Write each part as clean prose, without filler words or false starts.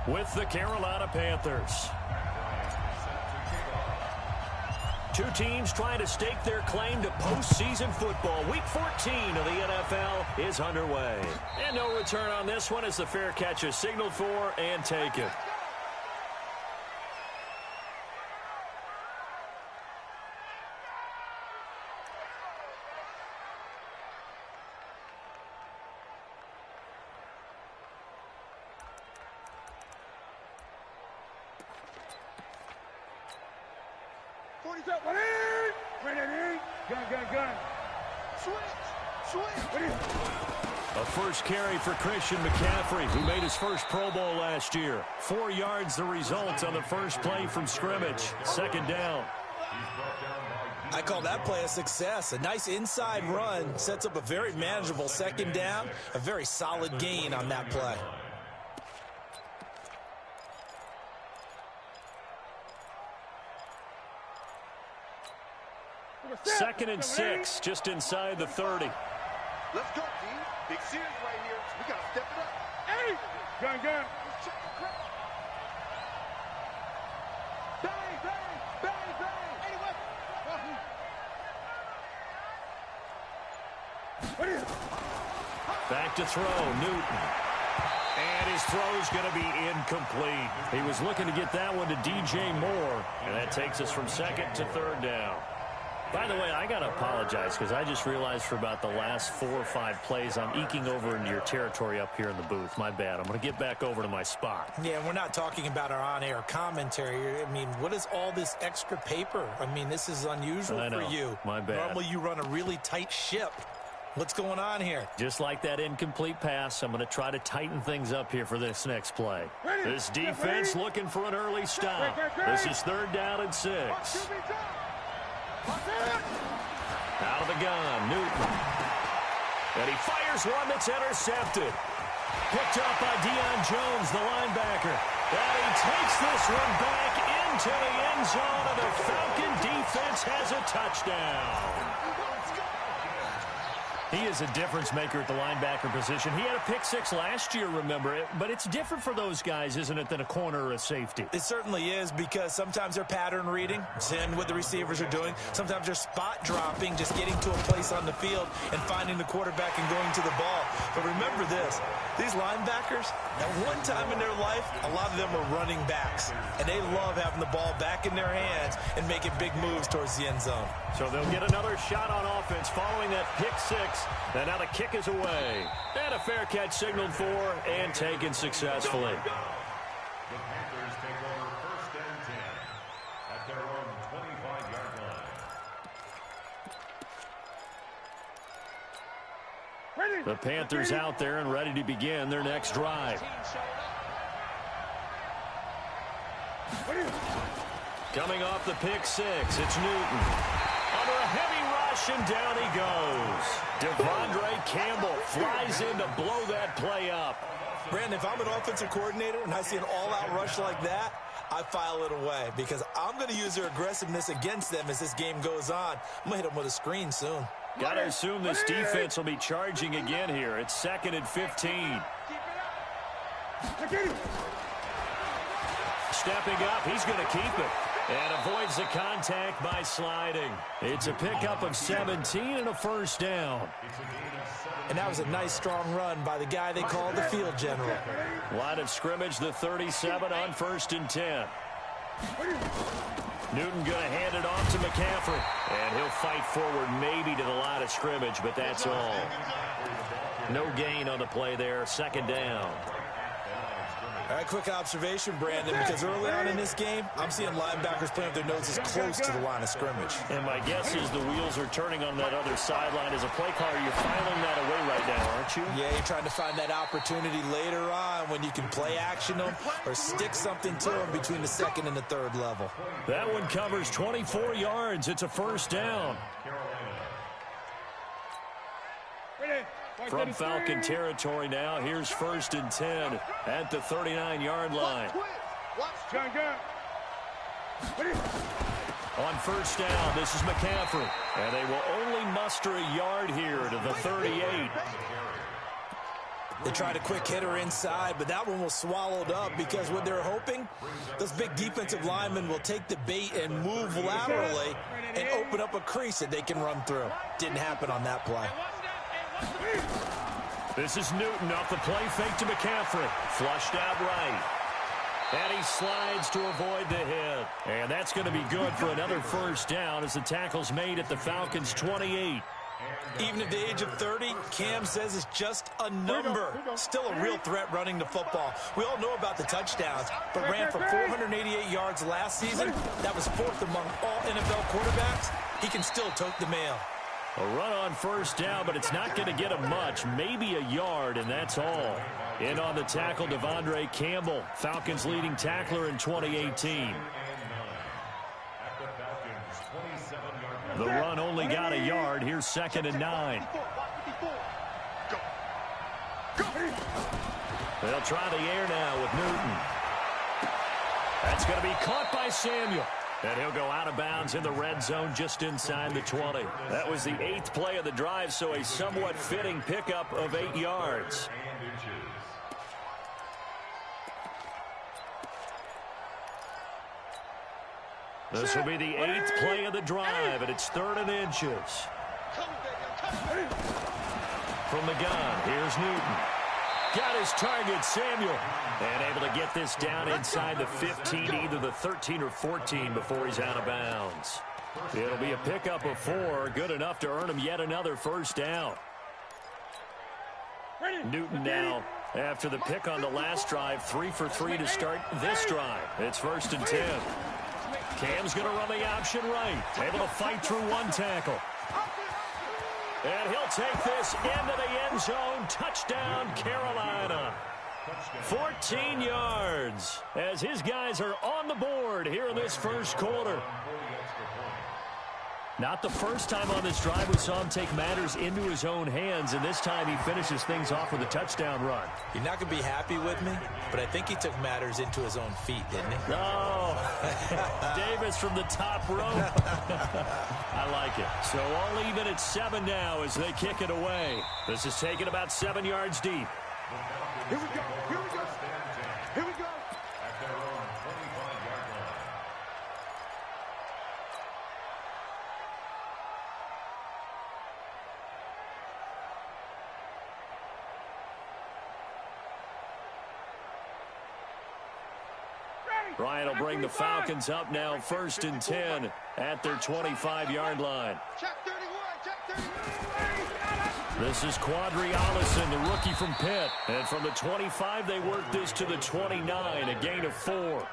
with the Carolina Panthers. Two teams trying to stake their claim to postseason football. Week 14 of the NFL is underway. And no return on this one as the fair catch is signaled for and taken. A first carry for Christian McCaffrey, who made his first Pro Bowl last year. 4 yards the result on the first play from scrimmage. Second down. I call that play a success. A nice inside run sets up a very manageable second down. A very solid gain on that play. Second and 6, just inside the 30. Let's go, team. Big series right here. We got to step it up. Hey! Gun. Bang, bang, bang, bang. Anyway. Back to throw, Newton. And his throw's going to be incomplete. He was looking to get that one to DJ Moore. And that takes us from second to third down. By the way, I got to apologize because I just realized for about the last 4 or 5 plays, I'm eking over into your territory up here in the booth. My bad. I'm going to get back over to my spot. Yeah, we're not talking about our on-air commentary. I mean, what is all this extra paper? I mean, this is unusual for you. My bad. Normally you run a really tight ship. What's going on here? Just like that incomplete pass, I'm going to try to tighten things up here for this next play. This defense looking for an early stop. This is third down and 6. Out of the gun, Newton. And he fires one that's intercepted. Picked up by Deion Jones, the linebacker. And he takes this one back into the end zone, and the Falcon defense has a touchdown. He is a difference maker at the linebacker position. He had a pick 6 last year, remember it. But it's different for those guys, isn't it, than a corner or a safety? It certainly is, because sometimes they're pattern reading, seeing what the receivers are doing. Sometimes they're spot dropping, just getting to a place on the field and finding the quarterback and going to the ball. But remember this, these linebackers, at one time in their life, a lot of them are running backs. And they love having the ball back in their hands and making big moves towards the end zone. So they'll get another shot on offense following that pick 6. And now the kick is away. And a fair catch signaled for and taken successfully. The Panthers take over first and 10 at their own 25-yard line. The Panthers out there and ready to begin their next drive. Coming off the pick 6, it's Newton. Under a heavy rush, and down he goes. Devondre Campbell flies in to blow that play up. Brandon, if I'm an offensive coordinator and I see an all-out rush like that, I file it away because I'm going to use their aggressiveness against them as this game goes on. I'm going to hit them with a screen soon. Got to assume this defense will be charging again here. It's second and 15. Stepping up, he's going to keep it. And avoids the contact by sliding. It's a pickup of 17 and a first down. And that was a nice, strong run by the guy they call the field general. Line of scrimmage, the 37 on first and 10. Newton going to hand it off to McCaffrey. And he'll fight forward maybe to the line of scrimmage, but that's all. No gain on the play there, second down. All right, quick observation, Brandon, because early on in this game, I'm seeing linebackers playing with their noses close to the line of scrimmage. And my guess is the wheels are turning on that other sideline. As a play caller, you're filing that away right now, aren't you? Yeah, you're trying to find that opportunity later on when you can play action them or stick something to them between the second and the third level. That one covers 24 yards. It's a first down. From Falcon territory now, here's first and 10 at the 39-yard line. On first down, this is McCaffrey. And they will only muster a yard here to the 38. They tried a quick hitter inside, but that one was swallowed up because what they're hoping, those big defensive linemen will take the bait and move laterally and open up a crease that they can run through. Didn't happen on that play. This is Newton off the play fake to McCaffrey. Flushed out right. And he slides to avoid the hit. And that's going to be good for another first down as the tackle's made at the Falcons' 28. Even at the age of 30, Cam says it's just a number. Still a real threat running the football. We all know about the touchdowns, but ran for 488 yards last season. That was fourth among all NFL quarterbacks. He can still tote the mail. A run on first down, but it's not going to get him much. Maybe a yard, and that's all. In on the tackle, Devondre Campbell, Falcons' leading tackler in 2018. The run only got a yard. Here's 2nd and 9. They'll try the air now with Newton. That's going to be caught by Samuel. And he'll go out of bounds in the red zone just inside the 20. That was the 8th play of the drive, so a somewhat fitting pickup of 8 yards. This will be the 8th play of the drive, and it's 3rd and inches. From the gun, here's Newton. Got his target, Samuel. And able to get this down inside the 15, either the 13 or 14 before he's out of bounds. It'll be a pickup of 4, good enough to earn him yet another first down. Newton now, after the pick on the last drive, 3 for 3 to start this drive. It's 1st and 10. Cam's going to run the option right. Able to fight through one tackle. And he'll take this into the end zone. Touchdown, Carolina. 14 yards as his guys are on the board here in this first quarter. Not the first time on this drive we saw him take matters into his own hands, and this time he finishes things off with a touchdown run. You're not going to be happy with me, but I think he took matters into his own feet, didn't he? Oh, Davis from the top rope. I like it. So all even at 7 now as they kick it away. This is taken about 7 yards deep. Here we go. Here we go. Here we go. At their own 25-yard line. Bryant will bring the Falcons up now 1st and 10 at their 25-yard line. Check 31. Check 31. This is Quadri Allison, the rookie from Pitt. And from the 25, they work this to the 29, a gain of 4.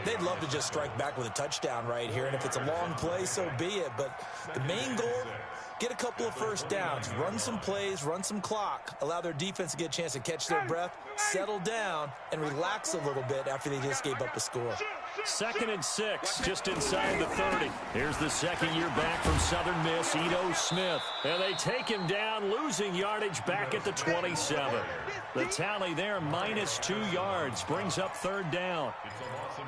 They'd love to just strike back with a touchdown right here, and if it's a long play, so be it. But the main goal, get a couple of first downs, run some plays, run some clock, allow their defense to get a chance to catch their breath, settle down, and relax a little bit after they just gave up a score. 2nd and 6, just inside the 30. Here's the second year back from Southern Miss, Ito Smith. And they take him down, losing yardage back at the 27. The tally there, -2 yards, brings up 3rd down.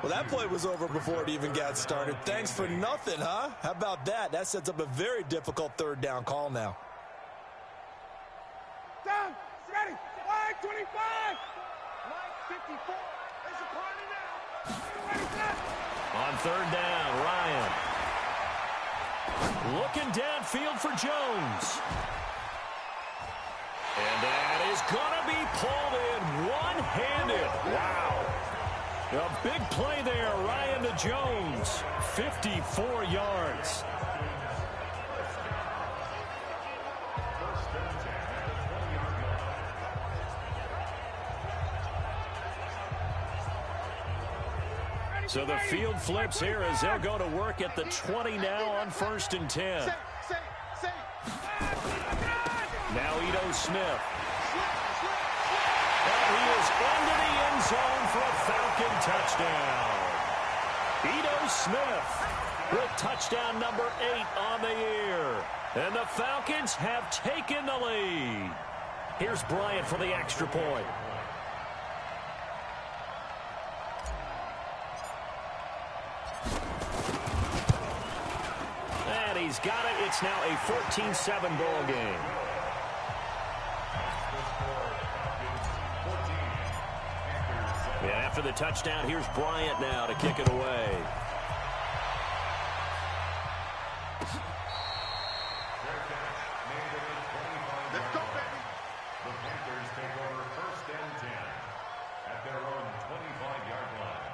Well, that play was over before it even got started. Thanks for nothing, huh? How about that? That sets up a very difficult 3rd down call now. Down. Ready. Line 25. Line 54. There's a party now. On 3rd down, Ryan. Looking downfield for Jones. And that is going to be pulled in one-handed. Wow. A big play there, Ryan to Jones. 54 yards. So the field flips here as they'll go to work at the 20 now on 1st and 10. Now Ito Smith. And he is into the end zone for a Falcon touchdown. Ito Smith with touchdown number 8 on the year. And the Falcons have taken the lead. Here's Bryant for the extra point. And he's got it. It's now a 14-7 ball game. And after the touchdown, here's Bryant now to kick it away. Let's go, baby. The Panthers take over 1st and 10 at their own 25-yard line.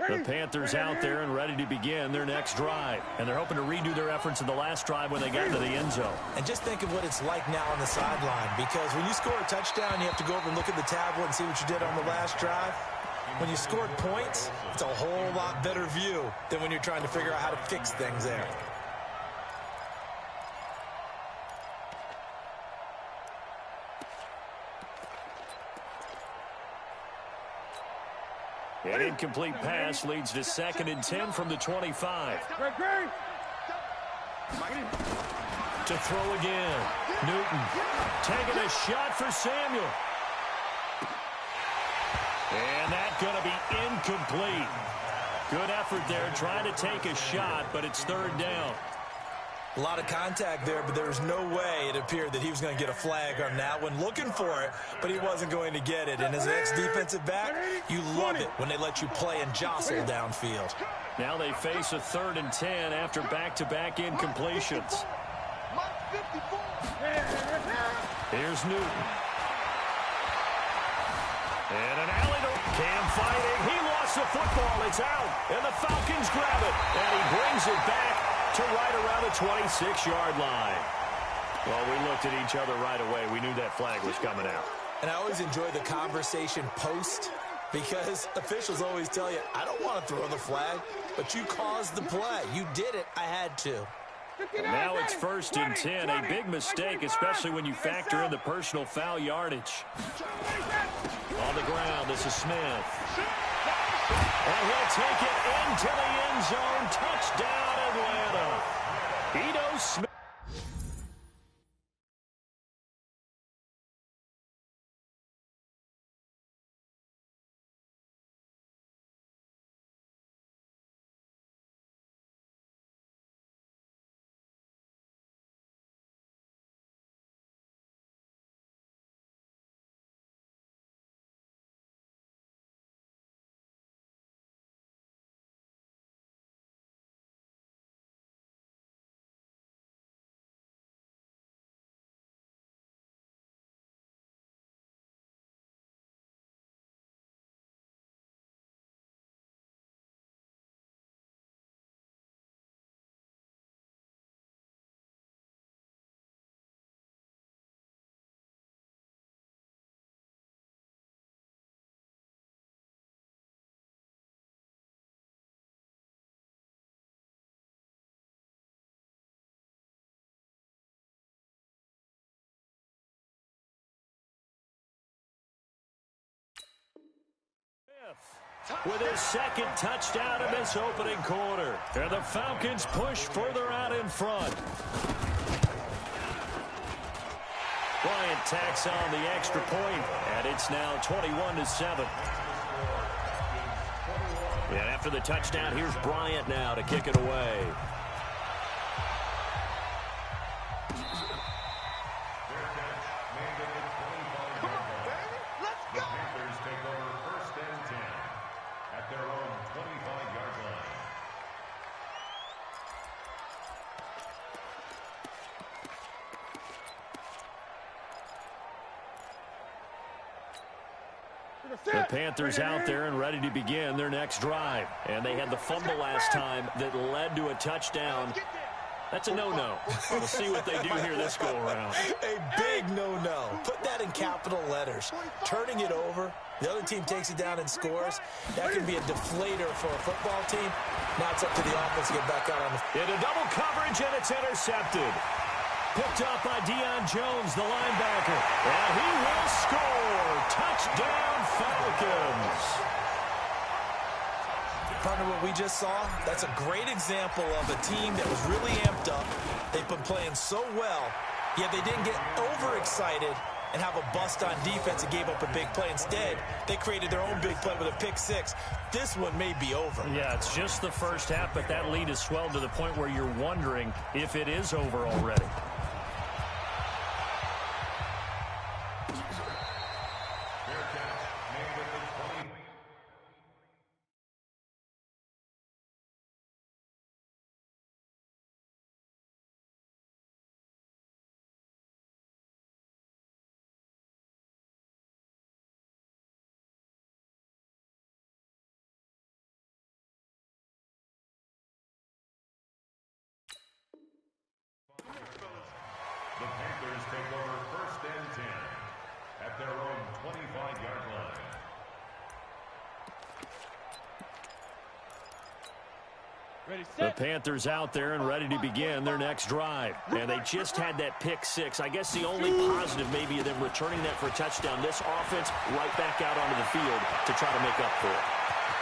The Panthers out there and ready to begin their next drive. And they're hoping to redo their efforts in the last drive when they got into the end zone. And just think of what it's like now on the sideline, because when you score a touchdown, you have to go over and look at the tablet and see what you did on the last drive. When you scored points, it's a whole lot better view than when you're trying to figure out how to fix things there. An incomplete pass leads to 2nd and 10 from the 25. To throw again. Newton taking a shot for Samuel. And that's going to be incomplete. Good effort there trying to take a shot, but it's 3rd down. A lot of contact there, but there was no way it appeared that he was going to get a flag on that one. Looking for it, but he wasn't going to get it. And as an ex-defensive back, you love it when they let you play and jostle downfield. Now they face a 3rd and 10 after back-to-back incompletions. Here's Newton. And an alley to Cam fighting. He lost the football. It's out. And the Falcons grab it. And he brings it back to right around the 26-yard line. Well, we looked at each other right away. We knew that flag was coming out. And I always enjoy the conversation post, because officials always tell you, I don't want to throw the flag, but you caused the play. You did it. I had to. And now it's 1st and 10. A big mistake, especially when you factor in the personal foul yardage. On the ground, this is Smith. And he'll take it into the end zone. Touchdown, Atlanta. Ito Smith. With his 2nd touchdown in this opening quarter. And the Falcons push further out in front. Bryant tacks on the extra point, and it's now 21-7. And after the touchdown, here's Bryant now to kick it away. The Panthers out there and ready to begin their next drive. And they had the fumble last time that led to a touchdown. That's a no-no. We'll see what they do here this go-around. A big no-no. Put that in capital letters. Turning it over, the other team takes it down and scores. That can be a deflator for a football team. Now it's up to the offense to get back out on the... Into double coverage, and it's intercepted. Picked up by Deion Jones, the linebacker. And he will score. Touchdown, Falcons. Partner, what we just saw, that's a great example of a team that was really amped up. They've been playing so well, yet they didn't get overexcited and have a bust on defense and gave up a big play. Instead, they created their own big play with a pick six. This one may be over. Yeah, it's just the first half, but that lead has swelled to the point where you're wondering if it is over already. The Panthers take over 1st and 10 at their own 25-yard line. The Panthers out there and ready to begin their next drive. And they just had that pick six. I guess the only positive maybe of them returning that for a touchdown. This offense right back out onto the field to try to make up for it.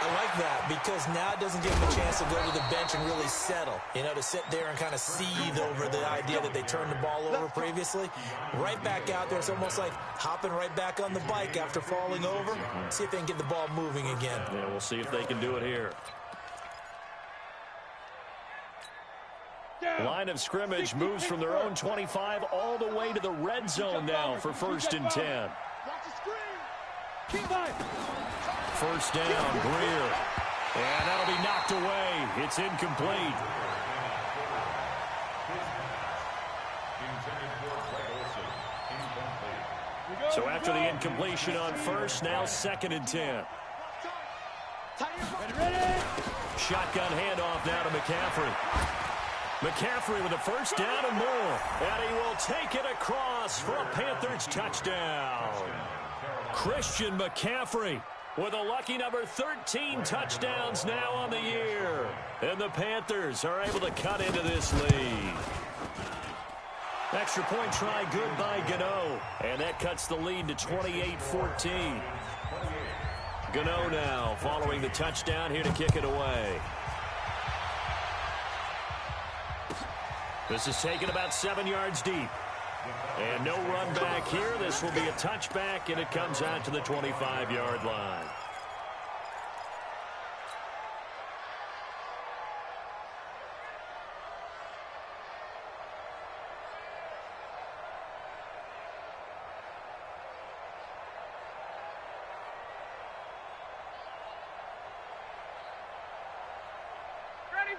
I like that because now it doesn't give them a chance to go to the bench and really settle, to sit there and kind of seethe over the idea that they turned the ball over previously. Right back out there, it's almost like hopping right back on the bike after falling over. See if they can get the ball moving again. Yeah, we'll see if they can do it here. Line of scrimmage moves from their own 25 all the way to the red zone now for 1st and 10. First down, Greer. And that'll be knocked away. It's incomplete. So after the incompletion on first, now 2nd and 10. Shotgun handoff now to McCaffrey. McCaffrey with a first down and more. And he will take it across for a Panthers touchdown. Christian McCaffrey with a lucky number 13 touchdowns now on the year. And the Panthers are able to cut into this lead. Extra point try good by Gano. And that cuts the lead to 28-14. Gano now following the touchdown here to kick it away. This is taken about 7 yards deep. And no run back here. This will be a touchback, and it comes out to the 25-yard line.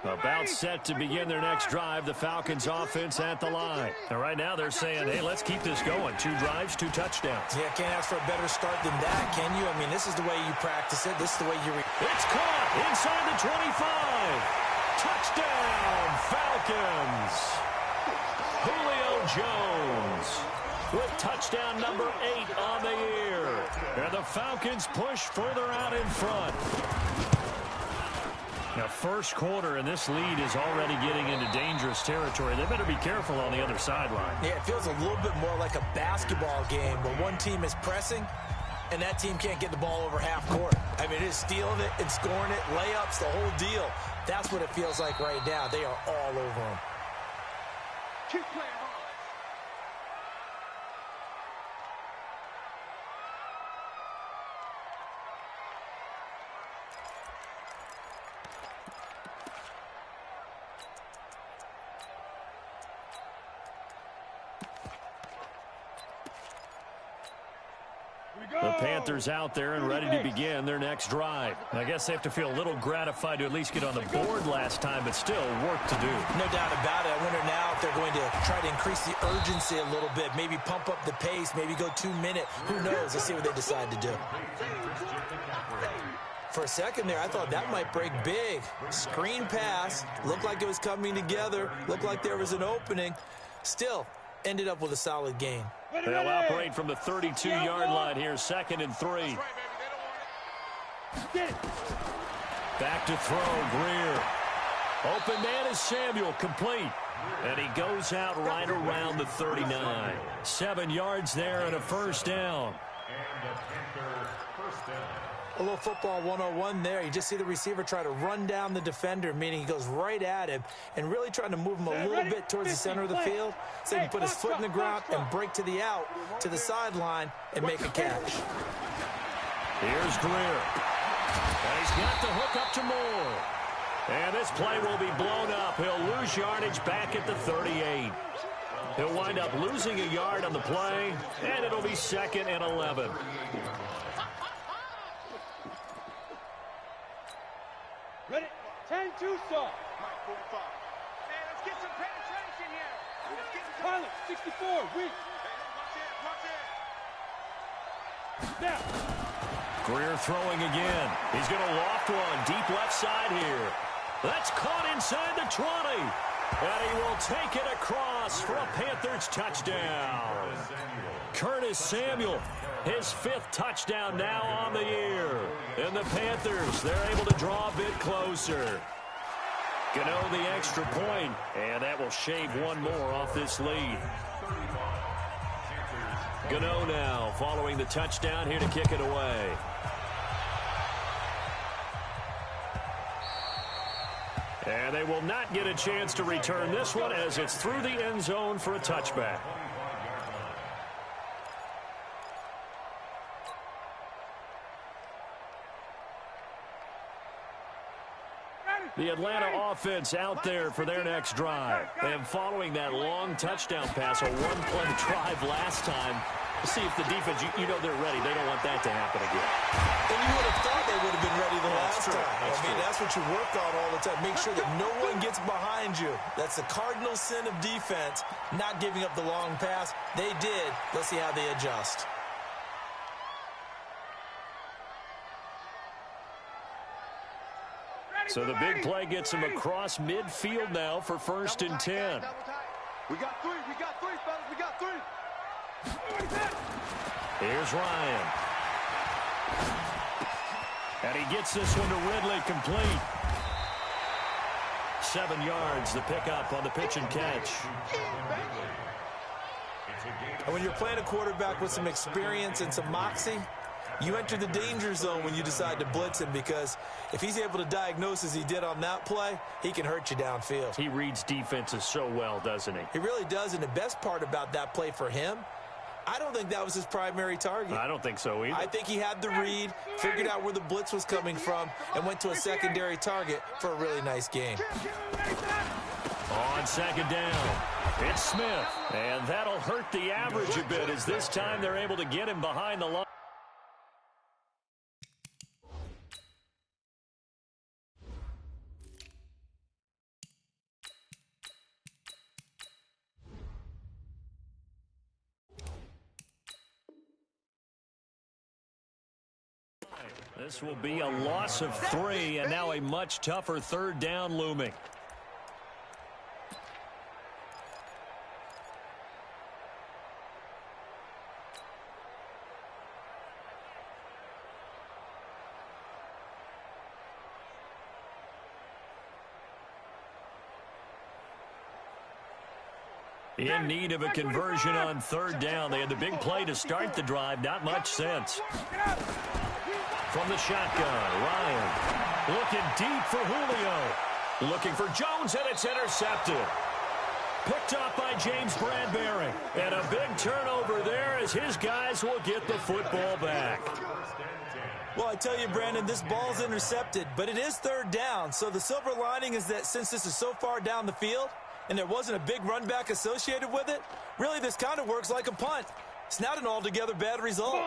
About set to begin their next drive, the Falcons offense at the line. And right now they're saying, hey, let's keep this going. 2 drives, 2 touchdowns. Yeah, can't ask for a better start than that, can you? I mean, this is the way you practice it. This is the way you... It's caught inside the 25. Touchdown, Falcons. Julio Jones with touchdown number 8 on the year. And the Falcons push further out in front. Now, first quarter, and this lead is already getting into dangerous territory. They better be careful on the other sideline. Yeah, it feels a little bit more like a basketball game where one team is pressing and that team can't get the ball over half court. I mean, it is stealing it and scoring it, layups, the whole deal. That's what it feels like right now. They are all over them. Keep playing hard. The Panthers out there and ready to begin their next drive. I guess they have to feel a little gratified to at least get on the board last time, but still work to do. No doubt about it. I wonder now if they're going to try to increase the urgency a little bit, maybe pump up the pace, maybe go 2-minute. Who knows? Let's see what they decide to do. For a second there, I thought that might break big. Screen pass. Looked like it was coming together. Looked like there was an opening. Still, ended up with a solid gain. They'll operate from the 32-yard line here, 2nd and 3. Back to throw, Greer. Open man is Samuel, complete. And he goes out right around the 39. 7 yards there and a first down. And the Panthers first down. A little football 101 there. You just see the receiver try to run down the defender, meaning he goes right at him and really trying to move him a little bit towards the center of the field so he can put his foot in the ground and break to the out, to the sideline, and make a catch. Here's Greer. And he's got the hook up to Moore. And this play will be blown up. He'll lose yardage back at the 38. He'll wind up losing a yard on the play, and it'll be 2nd and 11. Ready? 10-2 saw. Mike 45. Hey, let's get some penetration here. Let's get some. Pilot, 64, weak. Hey, watch it. Now. Greer throwing again. He's going to loft one deep left side here. That's caught inside the 20. And he will take it across for a Panthers touchdown. Curtis Samuel, his 5th touchdown now on the year. And the Panthers, they're able to draw a bit closer. Gano the extra point, and that will shave one more off this lead. Gano now following the touchdown here to kick it away. And they will not get a chance to return this one as it's through the end zone for a touchback. The Atlanta offense out there for their next drive. And following that long touchdown pass, a one-play drive last time, we'll see if the defense, you know they're ready. They don't want that to happen again. And you would have thought they would have been ready the last time. That's what you work on all the time. Make sure that no one gets behind you. That's the cardinal sin of defense, not giving up the long pass. They did. Let's see how they adjust. So the big play gets him across midfield now for 1st and 10. We got 3, fellas, we got 3. Here's Ryan. And he gets this one to Ridley complete. 7 yards, the pickup on the pitch and catch. And when you're playing a quarterback with some experience and some moxie, you enter the danger zone when you decide to blitz him, because if he's able to diagnose as he did on that play, he can hurt you downfield. He reads defenses so well, doesn't he? He really does, and the best part about that play for him, I don't think that was his primary target. I don't think so either. I think he had the read, figured out where the blitz was coming from, and went to a secondary target for a really nice game. On 2nd down, it's Smith. And that'll hurt the average a bit as this time they're able to get him behind the line. This will be a loss of 3, and now a much tougher 3rd down looming. In need of a conversion on 3rd down. They had the big play to start the drive. Not much sense. From the shotgun, Ryan looking deep for Julio. Looking for Jones, and it's intercepted. Picked up by James Bradbury. And a big turnover there as his guys will get the football back. Well, I tell you, Brandon, this ball's intercepted, but it is 3rd down. So the silver lining is that since this is so far down the field and there wasn't a big run back associated with it, really this kind of works like a punt. It's not an altogether bad result.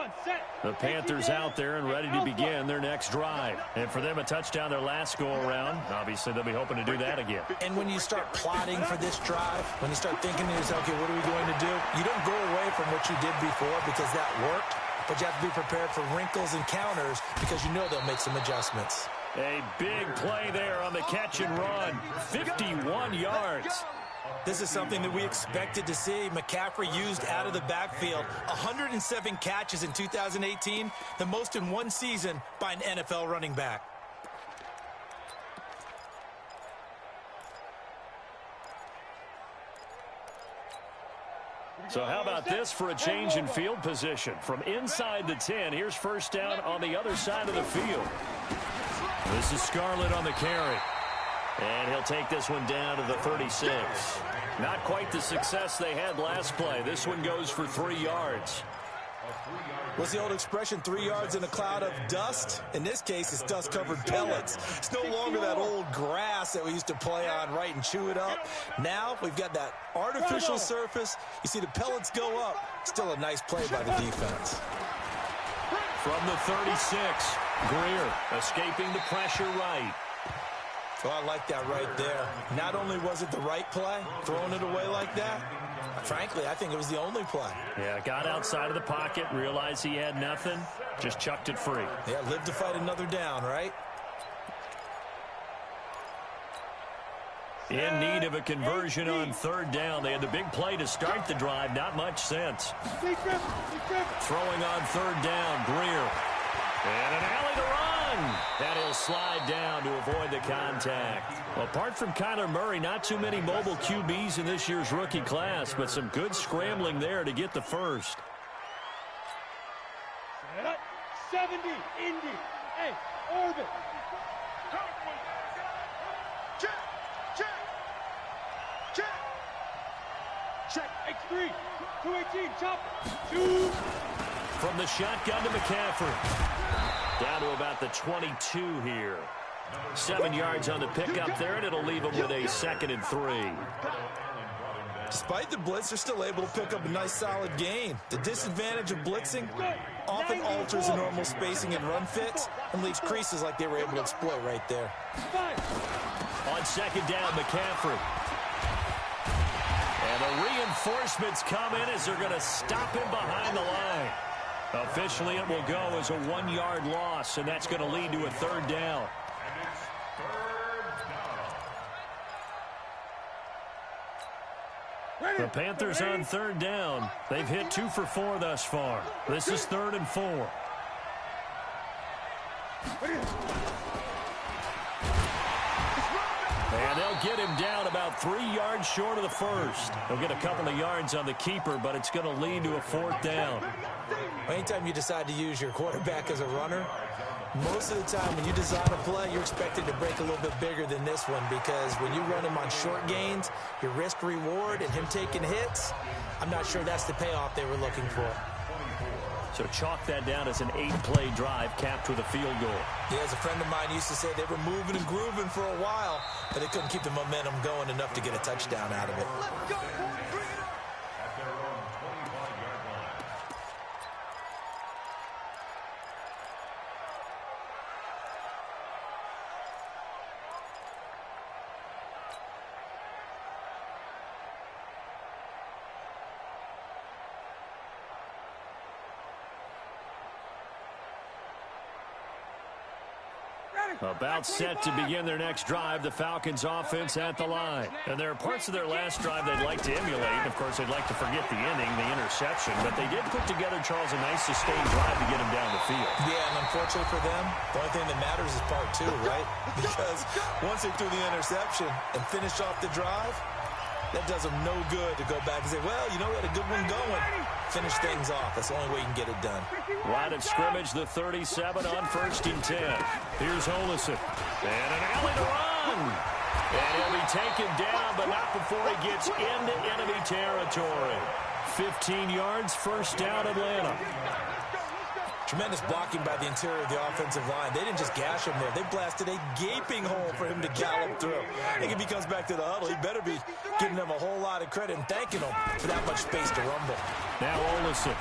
The Panthers out there and ready to begin their next drive. And for them, a touchdown their last go-around. Obviously, they'll be hoping to do that again. And when you start plotting for this drive, when you start thinking to yourself, okay, what are we going to do? You don't go away from what you did before because that worked, but you have to be prepared for wrinkles and counters because you know they'll make some adjustments. A big play there on the catch and run. 51 yards. This is something that we expected to see. McCaffrey used out of the backfield. 107 catches in 2018, the most in one season by an NFL running back. So how about this for a change in field position? From inside the 10, here's first down on the other side of the field. This is Scarlett on the carry. And he'll take this one down to the 36. Not quite the success they had last play. This one goes for 3 yards. What's the old expression, 3 yards in a cloud of dust? In this case, it's dust-covered pellets. It's no longer that old grass that we used to play on, right, and chew it up. Now we've got that artificial surface. You see the pellets go up. Still a nice play by the defense. From the 36, Greer escaping the pressure right. Oh, I like that right there. Not only was it the right play, throwing it away like that, frankly, I think it was the only play. Yeah, got outside of the pocket, realized he had nothing, just chucked it free. Yeah, live to fight another down, right? In need of a conversion on third down. They had the big play to start the drive, not much sense. Throwing on third down, Greer. And an alley to run. And he'll slide down to avoid the contact. Well, apart from Kyler Murray, not too many mobile QBs in this year's rookie class, but some good scrambling there to get the first. 70, Indy. Hey, orbit. Check. X3. 218, chopper. 2. From the shotgun to McCaffrey. Down to about the 22 here. 7 yards on the pickup there, and it'll leave them with a 2nd and 3. Despite the blitz, they're still able to pick up a nice, solid gain. The disadvantage of blitzing often alters the normal spacing and run fits and leaves creases like they were able to exploit right there. On second down, McCaffrey. And the reinforcements come in as they're going to stop him behind the line. Officially, it will go as a 1-yard loss, and that's going to lead to a third down. The Panthers on third down. They've hit 2 for 4 thus far. This is 3rd and 4. And they'll get him down about 3 yards short of the first. They'll get a couple of yards on the keeper, but it's going to lead to a 4th down. Anytime you decide to use your quarterback as a runner, most of the time when you design a play, you're expected to break a little bit bigger than this one, because when you run him on short gains, your risk-reward and him taking hits, I'm not sure that's the payoff they were looking for. So chalk that down as an 8-play drive capped with a field goal. Yeah, as a friend of mine used to say, they were moving and grooving for a while, but they couldn't keep the momentum going enough to get a touchdown out of it. About set to begin their next drive, the Falcons offense at the line. And there are parts of their last drive they'd like to emulate. Of course, they'd like to forget the inning, the interception. But they did put together, Charles, a nice sustained drive to get him down the field. Yeah, and unfortunately for them, the only thing that matters is part 2, right? Because once they threw the interception and finished off the drive, that does them no good to go back and say, well, you know, we had a good one going. Finish things off. That's the only way you can get it done. Line of scrimmage, the 37 on 1st and 10. Here's Olesen. And an alley to run. And he'll be taken down, but not before he gets into enemy territory. 15 yards, first down, Atlanta. Tremendous blocking by the interior of the offensive line. They didn't just gash him there. They blasted a gaping hole for him to gallop through. I think if he comes back to the huddle, he better be giving them a whole lot of credit and thanking them for that much space to rumble. Now Olesen.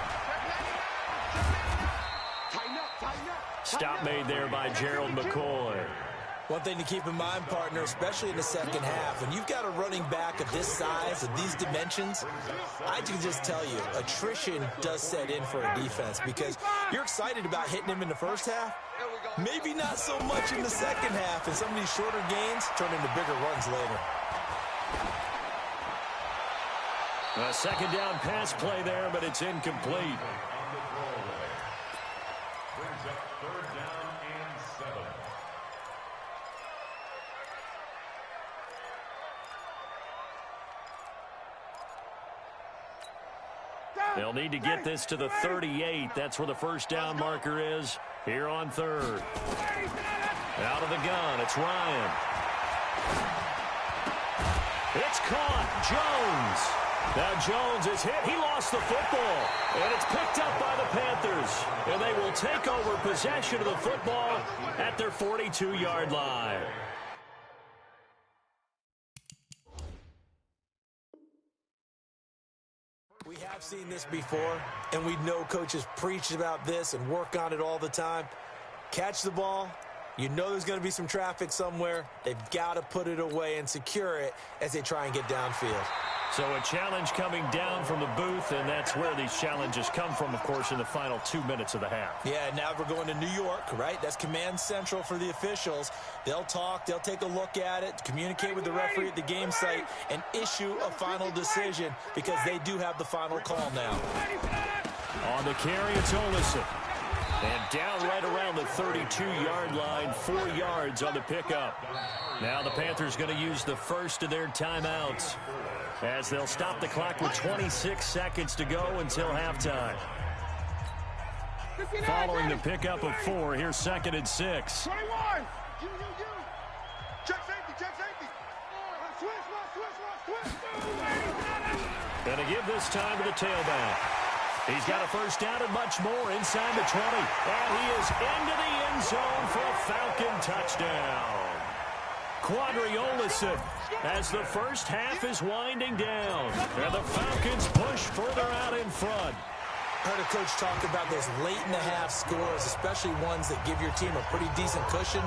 Stop made there by Gerald McCoy. One thing to keep in mind, partner, especially in the second half, when you've got a running back of this size, of these dimensions, I can just tell you, attrition does set in for a defense, because you're excited about hitting him in the first half, maybe not so much in the second half, and some of these shorter gains turn into bigger runs later. A second down pass play there, but it's incomplete. They'll need to get this to the 38. That's where the first down marker is here on third. Out of the gun, it's Ryan. It's caught. Jones. Now Jones is hit. He lost the football. And it's picked up by the Panthers. And they will take over possession of the football at their 42-yard line. We have seen this before, and we know coaches preach about this and work on it all the time. Catch the ball. You know there's going to be some traffic somewhere. They've got to put it away and secure it as they try and get downfield. So a challenge coming down from the booth, and that's where these challenges come from, of course, in the final 2 minutes of the half. Yeah, now we're going to New York, right? That's command central for the officials. They'll talk, they'll take a look at it, communicate with the referee at the game site, and issue a final decision because they do have the final call now. On the carry, it's Olison. And down right around the 32-yard line, 4 yards on the pickup. Now the Panthers going to use the first of their timeouts as they'll stop the clock with 26 seconds to go until halftime. Following the pickup of 4, here's 2nd and 6. 21. Check safety. Switch. Going to give this time to the tailback. He's got a first down and much more inside the 20. And he is into the end zone for a Falcon touchdown. Quadri Olison as the first half is winding down. And the Falcons push further out in front. Heard a coach talk about those late-in-the-half scores, especially ones that give your team a pretty decent cushion.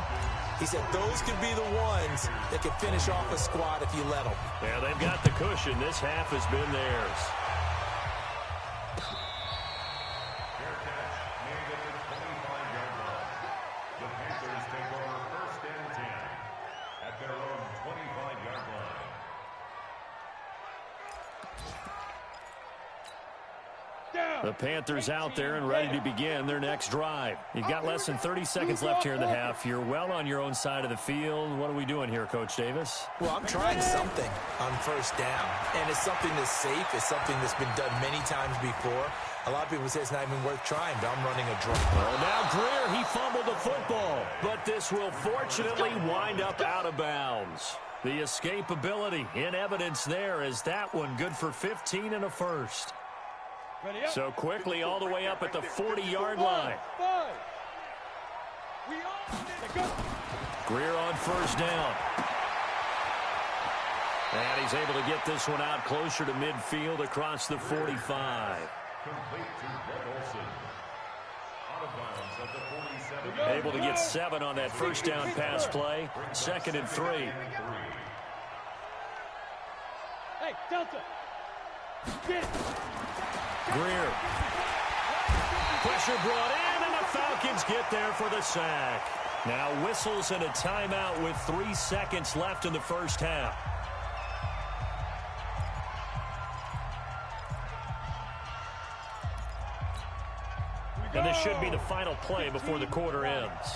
He said those could be the ones that could finish off a squad if you let them. Yeah, they've got the cushion. This half has been theirs. The Panthers out there and ready to begin their next drive. You've got less than 30 seconds left here in the half. You're well on your own side of the field. What are we doing here, Coach Davis? Well, I'm trying something on first down, and it's something that's safe. It's something that's been done many times before. A lot of people say it's not even worth trying, but I'm running a draw. Well, now Greer, he fumbled the football, but this will fortunately wind up out of bounds. The escapability in evidence there is that one good for 15 and a first. So quickly all the way up at the 40-yard line. Greer on first down. And he's able to get this one out closer to midfield across the 45. Able to get 7 on that first down pass play. 2nd and 3. Hey, Delta. Get it. Greer. Pressure brought in, and the Falcons get there for the sack. Now whistles and a timeout with 3 seconds left in the first half. And this should be the final play before the quarter ends.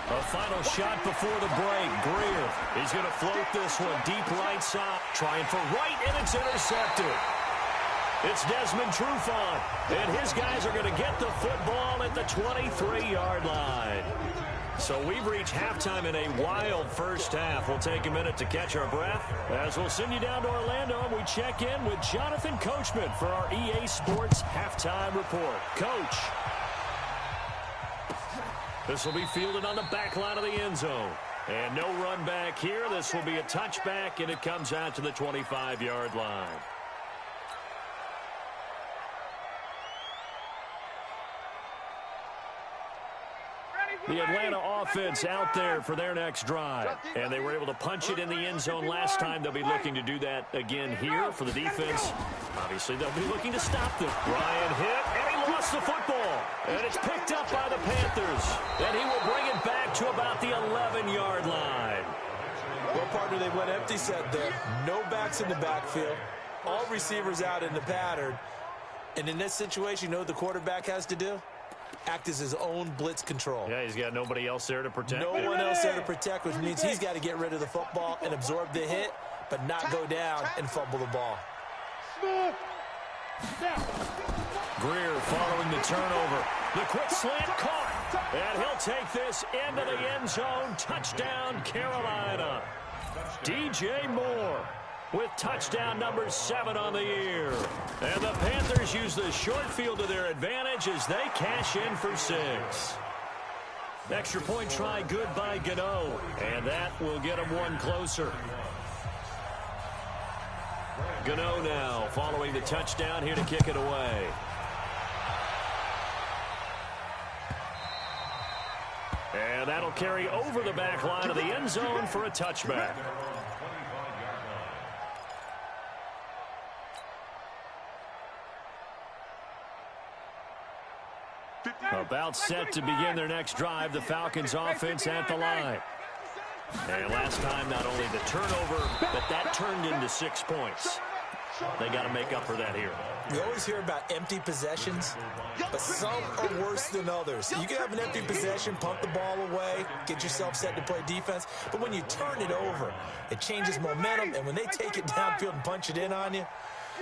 A final shot before the break. Greer is going to float this one deep right side. Trying for right, and it's intercepted. It's Desmond Trufant, and his guys are going to get the football at the 23-yard line. So we've reached halftime in a wild first half. We'll take a minute to catch our breath as we'll send you down to Orlando, and we check in with Jonathan Coachman for our EA Sports Halftime Report. Coach. This will be fielded on the back line of the end zone. And no run back here. This will be a touchback, and it comes out to the 25-yard line. The Atlanta offense out there for their next drive. And they were able to punch it in the end zone last time. They'll be looking to do that again here for the defense. Obviously, they'll be looking to stop them. Ryan hit, and he lost the football. And it's picked up by the Panthers. And he will bring it back to about the 11-yard line. Well, partner, they went empty set there. No backs in the backfield. All receivers out in the pattern. And in this situation, you know what the quarterback has to do? Act as his own blitz control. Yeah, he's got nobody else there to protect. No one else there to protect, which means he's got to get rid of the football and absorb the hit, but not go down and fumble the ball. move. Now. Greer following the turnover. The quick slant caught. And he'll take this into the end zone. Touchdown, Carolina. DJ Moore with touchdown number 7 on the year. And the Panthers use the short field to their advantage as they cash in for 6. Extra point try good by Gano. And that will get them one closer. Gano now following the touchdown here to kick it away. And that'll carry over the back line of the end zone for a touchback. About set to begin their next drive, the Falcons offense at the line. And last time, not only the turnover, but that turned into 6 points. They got to make up for that here. You always hear about empty possessions, but some are worse than others. You can have an empty possession, pump the ball away, get yourself set to play defense, but when you turn it over, it changes momentum, and when they take it downfield and punch it in on you,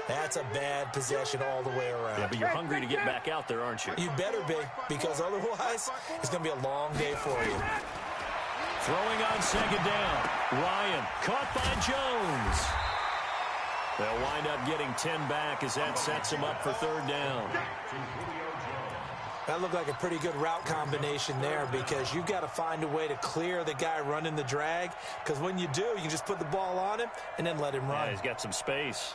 that's a bad possession all the way around. Yeah, but you're hungry to get back out there, aren't you? You better be, because otherwise, it's going to be a long day for you. Throwing on second down. Ryan caught by Jones. They'll wind up getting 10 back as that sets him up for third down. That looked like a pretty good route combination there because you've got to find a way to clear the guy running the drag, because when you do, you just put the ball on him and then let him run. Yeah, he's got some space.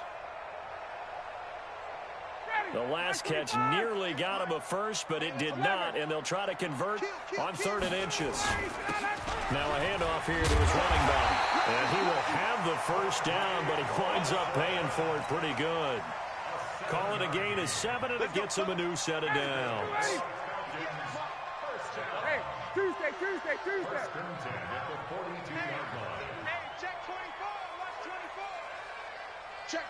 The last catch nearly got him a first, but it did not, and they'll try to convert on 3rd and inches. Now a handoff here to his running back, and he will have the first down, but he winds up paying for it pretty good. Call it a gain of 7, and it gets him a new set of downs. Hey, Tuesday. First and 10 at the 42-yard line. Hey, check 24, watch 24. Check.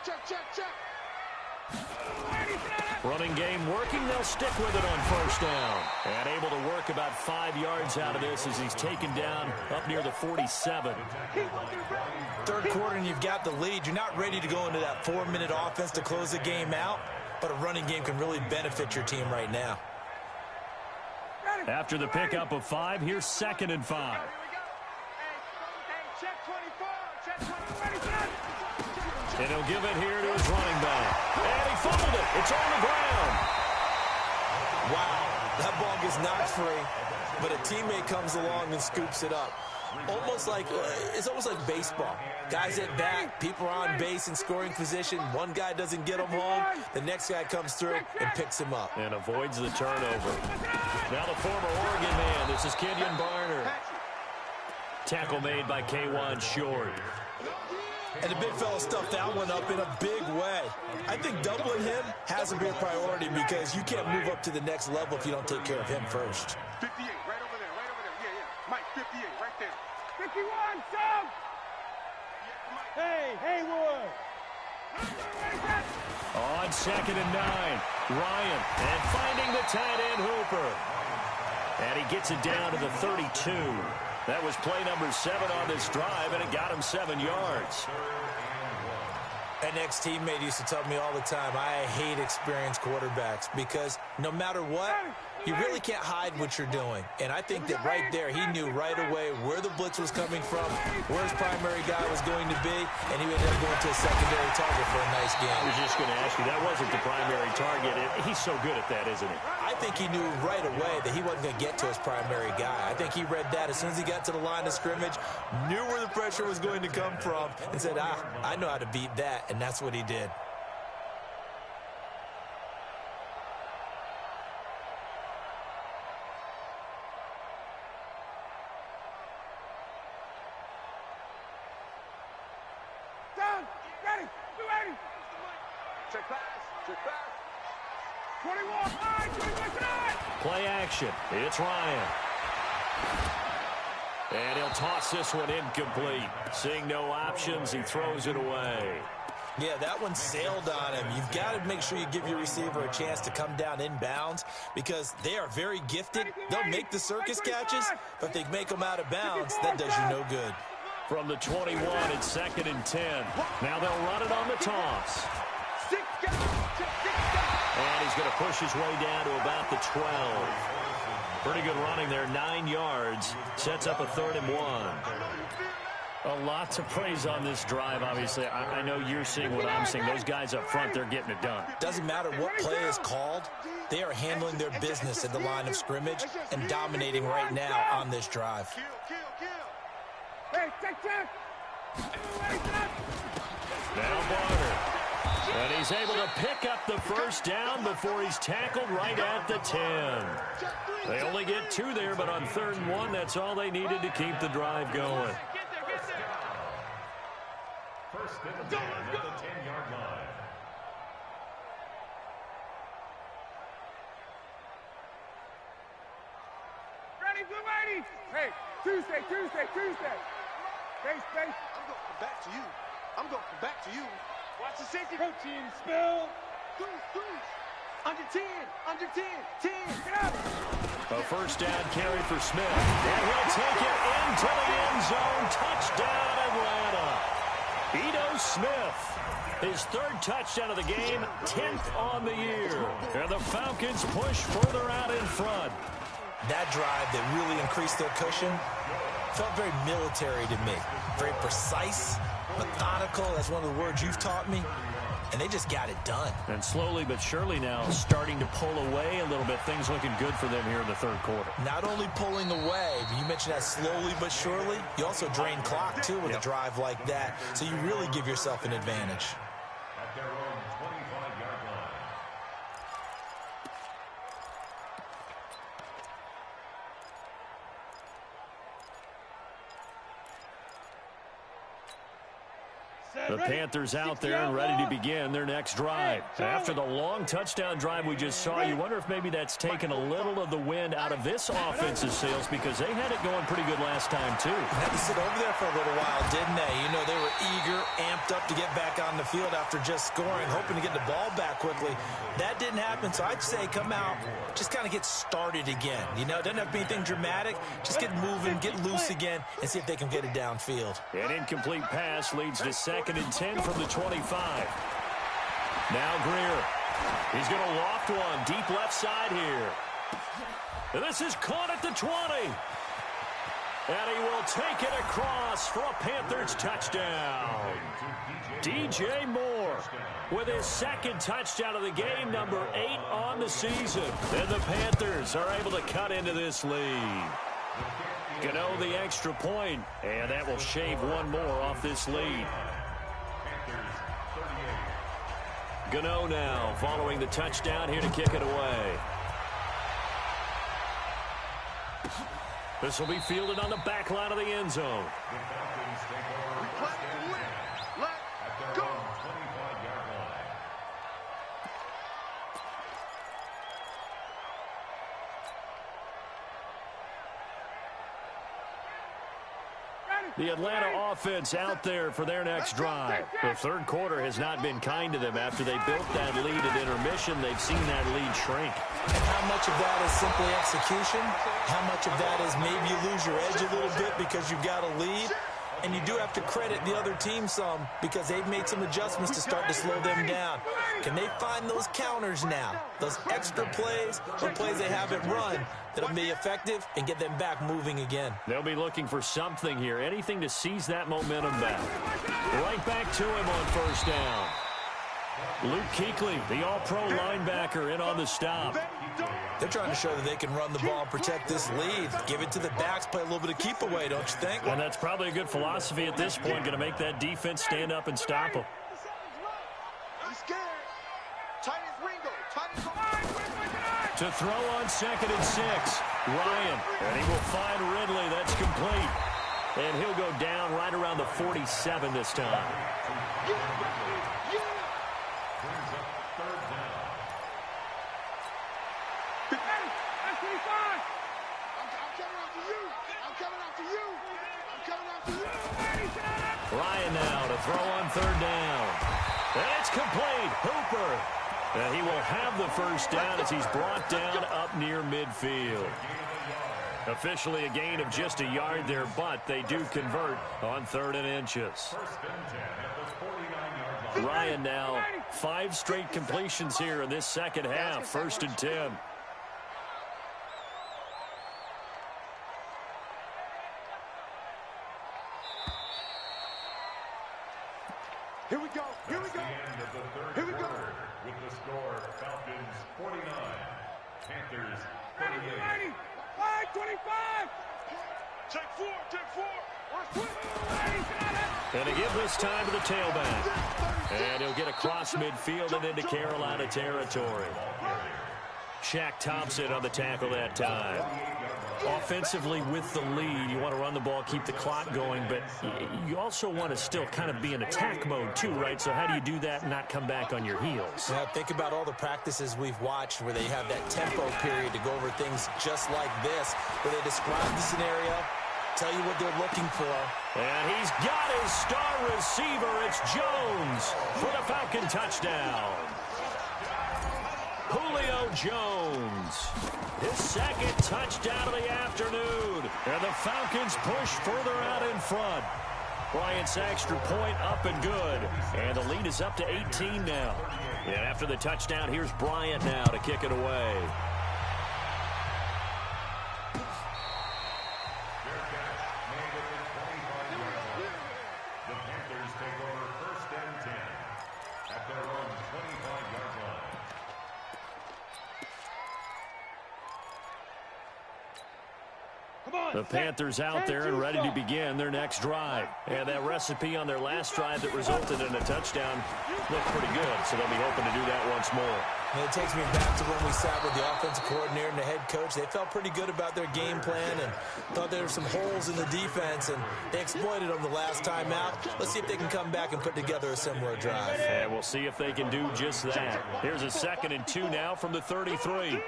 Running game working. They'll stick with it on first down. And able to work about 5 yards out of this as he's taken down up near the 47. Third quarter and you've got the lead. You're not ready to go into that 4-minute offense to close the game out, but a running game can really benefit your team right now. After the pickup of 5, here's 2nd and 5. Hey, check 24. And he'll give it here to his running back. And he fumbled it. It's on the ground. Wow, that ball gets knocked free, but a teammate comes along and scoops it up. It's almost like baseball. Guys at bat, people are on base in scoring position. One guy doesn't get him home. The next guy comes through and picks him up. And avoids the turnover. Now the former Oregon man. This is Kenyon Barner. Tackle made by K1 Short. And the big fella stuffed that one up in a big way. I think doubling him has to be a priority because you can't move up to the next level if you don't take care of him first. 58, right over there. Yeah. Mike, 58, right there. 51, Sub! Hey, Haywood! On 2nd and 9, Ryan, and finding the tight end Hooper. And he gets it down to the 32. That was play number 7 on this drive, and it got him 7 yards. An ex-teammate used to tell me all the time, I hate experienced quarterbacks because no matter what, you really can't hide what you're doing. And I think that right there, he knew right away where the blitz was coming from, where his primary guy was going to be, and he ended up going to a secondary target for a nice game. I was just going to ask you, that wasn't the primary target. He's so good at that, isn't he? I think he knew right away that he wasn't going to get to his primary guy. I think he read that as soon as he got to the line of scrimmage, knew where the pressure was going to come from, and said, I know how to beat that, and that's what he did. Check pass. 21, Play action. It's Ryan. And he'll toss this one incomplete. Seeing no options, he throws it away. Yeah, that one sailed on him. You've got to make sure you give your receiver a chance to come down inbounds because they are very gifted. They'll make the circus catches, but if they make them out of bounds, that does you no good. From the 21, it's 2nd and 10. Now they'll run it on the toss. And he's going to push his way down to about the 12. Pretty good running there, 9 yards. Sets up a 3rd and 1. A lot to praise on this drive, obviously. I know you're seeing what I'm seeing. Those guys up front, they're getting it done. Doesn't matter what play is called. They are handling their business at the line of scrimmage and dominating right now on this drive. Hey, check. Now Barner. And he's able to pick up the first down before he's tackled right at the 10. They only get 2 there, but on 3rd and 1, that's all they needed to keep the drive going. First and 10 at the 10-yard line. Ready. Hey, Tuesday. Space. I'm going to come back to you. Watch the safety. Protein spill. Deuce. Under 10. 10. Get out. A first down carry for Smith. And he'll take it into the end zone. Touchdown, Atlanta. Ito Smith, his 3rd touchdown of the game, 10th on the year. And the Falcons push further out in front. That drive that really increased their cushion felt very military to me. Very precise, methodical. That's one of the words you've taught me. And they just got it done. And slowly but surely now starting to pull away a little bit. Things looking good for them here in the 3rd quarter. Not only pulling away, but you mentioned that slowly but surely. You also drain clock, too, with a drive like that. So you really give yourself an advantage. At their own 25-yard line. The Panthers out there and ready to begin their next drive. After the long touchdown drive we just saw, you wonder if maybe that's taken a little of the wind out of this offense's sails because they had it going pretty good last time, too. Had to sit over there for a little while, didn't they? You know, they were eager, amped up to get back on the field after just scoring, hoping to get the ball back quickly. That didn't happen, so I'd say come out, just kind of get started again. You know, it doesn't have to be anything dramatic. Just get moving, get loose again, and see if they can get it downfield. An incomplete pass leads to 2nd and 10 from the 25. Now Greer. He's going to loft one deep left side here. And this is caught at the 20. And he will take it across for a Panthers touchdown. DJ Moore with his 2nd touchdown of the game, number 8 on the season. And the Panthers are able to cut into this lead. Gano the extra point, and that will shave one more off this lead. Gano now following the touchdown here to kick it away. This will be fielded on the back line of the end zone. Let's go. The Atlanta offense out there for their next drive. The 3rd quarter has not been kind to them. After they built that lead at intermission, they've seen that lead shrink. And how much of that is simply execution? How much of that is maybe you lose your edge a little bit because you've got a lead? And you do have to credit the other team some because they've made some adjustments to start to slow them down. Can they find those counters now? Those extra plays or plays they haven't run that'll be effective and get them back moving again. They'll be looking for something here, anything to seize that momentum back. Right back to him on first down. Luke Kuechly, the all-pro linebacker, in on the stop. They're trying to show that they can run the ball and protect this lead. Give it to the backs, play a little bit of keep away, don't you think? And that's probably a good philosophy at this point, going to make that defense stand up and stop them. He's scared. Tight as Ringo. To throw on 2nd and 6. Ryan, and he will find Ridley. That's complete. And he'll go down right around the 47 this time. Ryan now to throw on 3rd down. And it's complete. Hooper. And he will have the first down as he's brought down up near midfield. Officially a gain of just a yard there, but they do convert on 3rd and inches. First and 10 at the 49-yard line. Ryan now 5 straight completions here in this second half. 1st and 10. Here we go. Here we go. End of the third Here we go. quarter with the score Falcons 49, Panthers 38. 5:25. Take 4. Take 4. And to give this time to the tailback. And he'll get across midfield and into Carolina territory. Shaq Thompson on the tackle that time. Offensively with the lead, you want to run the ball, keep the clock going, but you also want to still kind of be in attack mode too, right? So how do you do that and not come back on your heels? Yeah, think about all the practices we've watched where they have that tempo period to go over things just like this, where they describe the scenario, tell you what they're looking for. And he's got his star receiver. It's Jones for the Falcon touchdown. Julio Jones, his second touchdown of the afternoon. And the Falcons push further out in front. Bryant's extra point up and good. And the lead is up to 18 now. And after the touchdown, here's Bryant now to kick it away. The Panthers take over 1st and 10 at their own 25-yard line. The Panthers out there and ready to begin their next drive. And that recipe on their last drive that resulted in a touchdown looked pretty good, so they'll be hoping to do that once more. And it takes me back to when we sat with the offensive coordinator and the head coach. They felt pretty good about their game plan and thought there were some holes in the defense, and they exploited them the last time out. Let's see if they can come back and put together a similar drive. And we'll see if they can do just that. Here's a 2nd and 2 now from the 33.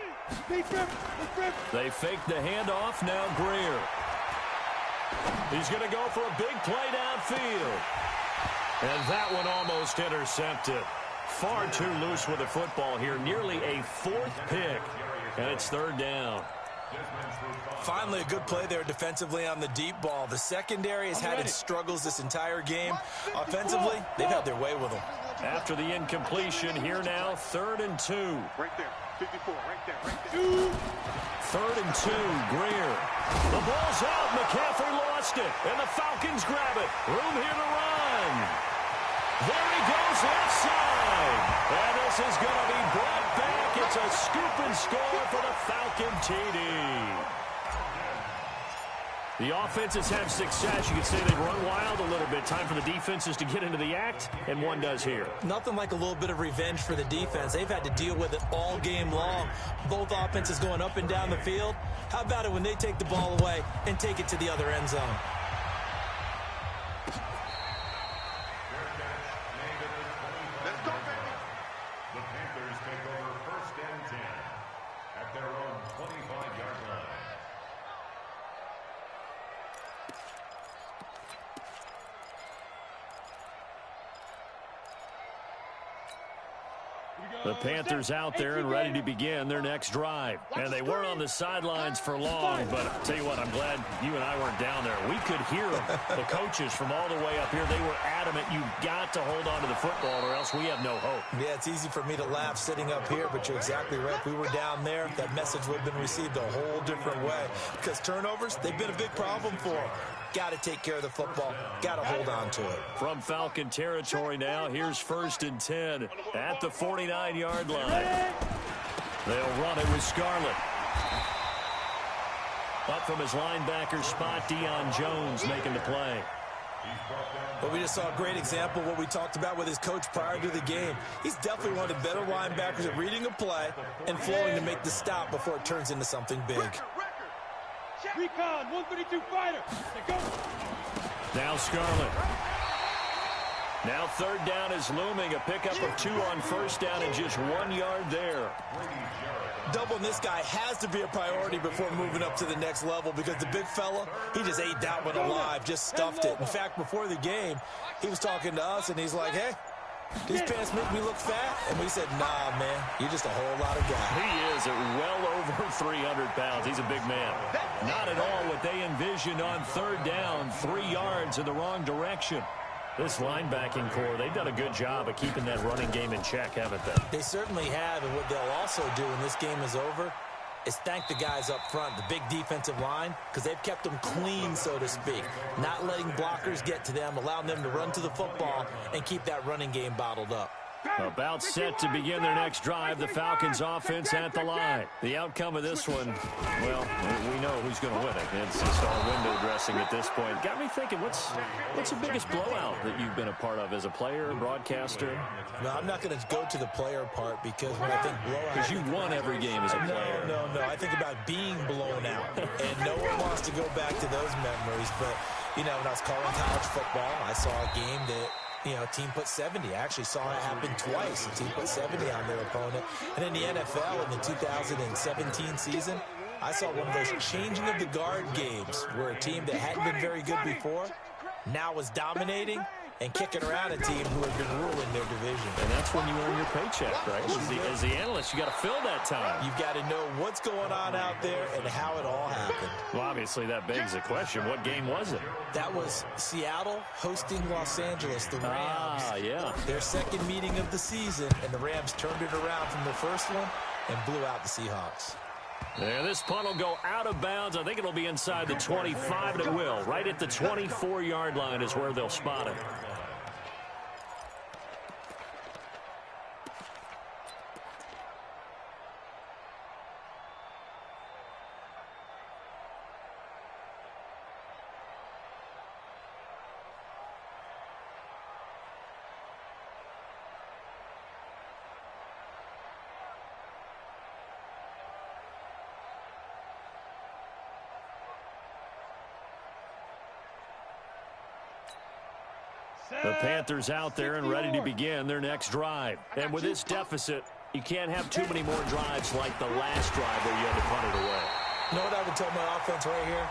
They fake the handoff. Now Greer. He's going to go for a big play downfield. And that one almost intercepted. Far too loose with the football here. Nearly a 4th pick. And it's 3rd down. Finally, a good play there defensively on the deep ball. The secondary has had its struggles this entire game. Offensively, they've had their way with them. After the incompletion, here now, 3rd and 2. Right there. 54. Right there. Right there. 3rd and 2, Greer. The ball's out. McCaffrey lost it. And the Falcons grab it. Room here to run. There he goes left side. And this is going to be brought back. It's a scoop and score for the Falcon TD. The offenses have success. You could say they run wild a little bit. Time for the defenses to get into the act, and one does here. Nothing like a little bit of revenge for the defense. They've had to deal with it all game long. Both offenses going up and down the field. How about it when they take the ball away and take it to the other end zone? Let's go, baby. The Panthers take over 1st and 10 at their own 25-yard line. The Panthers out there and ready to begin their next drive. And they weren't on the sidelines for long, but I'll tell you what, I'm glad you and I weren't down there. We could hear them, the coaches from all the way up here. They were adamant, you've got to hold on to the football or else we have no hope. Yeah, it's easy for me to laugh sitting up here, but you're exactly right. If we were down there, that message would have been received a whole different way. Because turnovers, they've been a big problem for them. Got to take care of the football. Got to hold on to it. From Falcon territory now, here's 1st and 10 at the 49-yard line. They'll run it with Scarlett. Up from his linebacker spot, Deion Jones making the play. But we just saw a great example of what we talked about with his coach prior to the game. He's definitely one of the better linebackers at reading a play and flowing to make the stop before it turns into something big. Recon, 132 fighter. Go. Now Scarlett. Now 3rd down is looming. A pickup of 2 on 1st down and just 1 yard there. Doubling this guy has to be a priority before moving up to the next level because the big fella, he just ate that one alive, just stuffed it. In fact, before the game, he was talking to us, and he's like, hey, these pants make me look fat? And we said, nah, man, you're just a whole lot of guy. He is at well over 300 pounds. He's a big man. Not at all what they envisioned on 3rd down, 3 yards in the wrong direction. This linebacking core, they've done a good job of keeping that running game in check, haven't they? They certainly have, and what they'll also do when this game is over is thank the guys up front, the big defensive line, because they've kept them clean, so to speak, not letting blockers get to them, allowing them to run to the football and keep that running game bottled up. About set to begin their next drive, the Falcons offense at the line. The outcome of this one, well, we know who's going to win it. It's just all window dressing at this point. Got me thinking, what's the biggest blowout that you've been a part of as a player, broadcaster? No, I'm not going to go to the player part because when I think blowout... Because you won every game as a player. No. I think about being blown out, and no one wants to go back to those memories. But, you know, when I was calling college football, I saw a game that... a team put 70. I actually saw it happen twice. A team put 70 on their opponent. And in the NFL, in the 2017 season, I saw one of those changing of the guard games where a team that hadn't been very good before now was dominating and kicking around a team who had been ruling their division. And that's when you earn your paycheck, right? As the analyst, you got to fill that time. You've got to know what's going on out there and how it all happened. Well, obviously, that begs the question, what game was it? That was Seattle hosting Los Angeles, the Rams. Yeah. Their second meeting of the season, and the Rams turned it around from the first one and blew out the Seahawks. There, this punt will go out of bounds. I think it'll be inside the 25, and it will. Right at the 24-yard line is where they'll spot it. The Panthers out there and ready to begin their next drive. And with this deficit, you can't have too many more drives like the last drive where you had to punt it away. You know what I would tell my offense right here?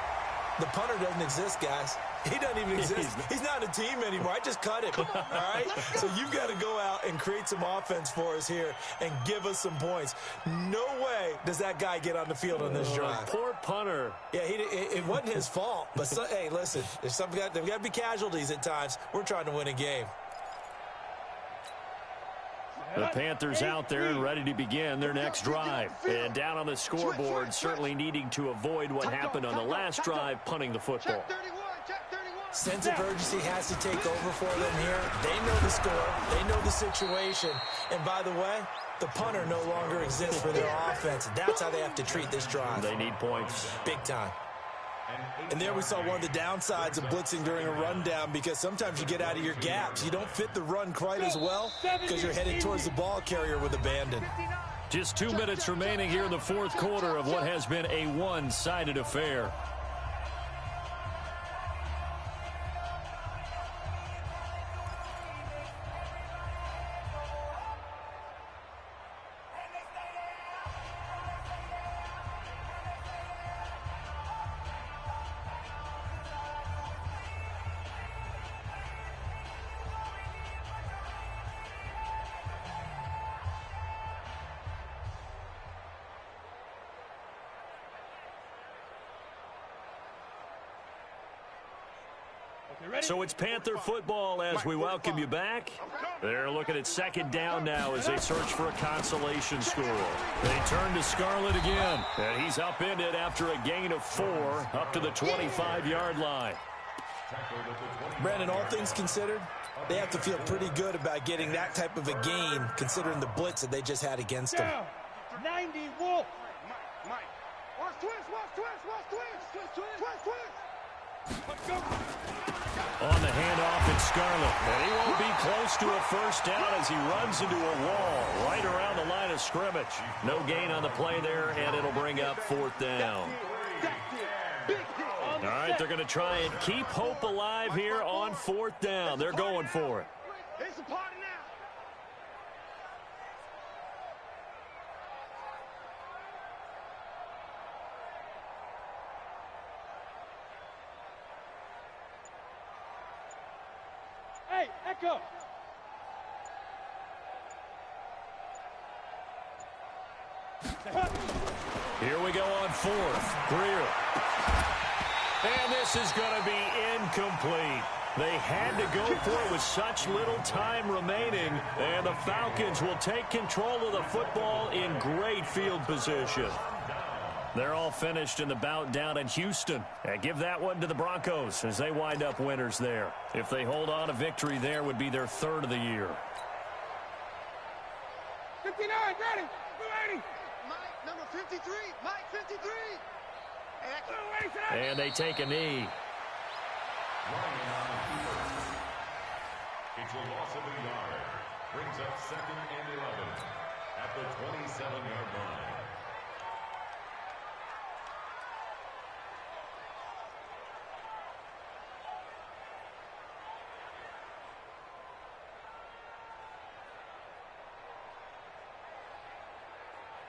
The punter doesn't exist, guys. He doesn't even exist. He's not a team anymore. I just cut him, all right? So you've got to go out and create some offense for us here and give us some points. No way does that guy get on the field on this drive. Poor punter. Yeah, it wasn't his fault. But, hey, listen, there's there've got to be casualties at times. We're trying to win a game. The Panthers out there and ready to begin their next drive. And down on the scoreboard, certainly needing to avoid what happened on the last drive, punting the football. Sense of urgency has to take over for them here. They know the score. They know the situation. And by the way, the punter no longer exists for their offense. That's how they have to treat this drive. They need points. Big time. And there we saw one of the downsides of blitzing during a rundown because sometimes you get out of your gaps. You don't fit the run quite as well because you're headed towards the ball carrier with abandon. Just 2 minutes remaining here in the fourth quarter of what has been a one-sided affair. So it's Panther football as we welcome you back. They're looking at second down now as they search for a consolation score. They turn to Scarlett again, and he's upended after a gain of 4 up to the 25-yard line. Brandon, all things considered, they have to feel pretty good about getting that type of a gain considering the blitz that they just had against them. 90 Wolf. Mike. Watch twist. Let's go. On the handoff, it's Scarlett. And he won't be close to a first down as he runs into a wall right around the line of scrimmage. No gain on the play there, and it'll bring up fourth down. All right, they're going to try and keep hope alive here on fourth down. They're going for it. It's a party now. Hey, Echo. Here we go on fourth. Greer. And this is going to be incomplete. They had to go for it with such little time remaining, and the Falcons will take control of the football in great field position. They're all finished in the bout down in Houston. And give that one to the Broncos as they wind up winners there. If they hold on, a victory there would be their third of the year. 59, ready, 280. Mike, number 53. Mike, 53. And they take a knee. It's a loss of a yard. Brings up 2nd and 11 at the 27-yard line.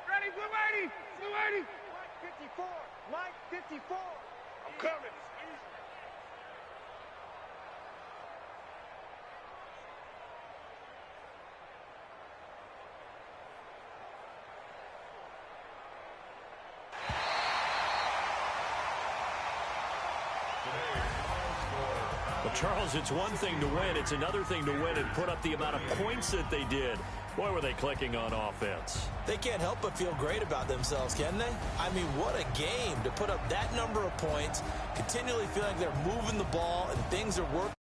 Ready, 280, 280. Mike, 54. Mike, 54. I'm coming. Well, Charles, it's one thing to win. It's another thing to win and put up the amount of points that they did. Boy, were they clicking on offense. They can't help but feel great about themselves, can they? I mean, what a game to put up that number of points, continually feel like they're moving the ball and things are working.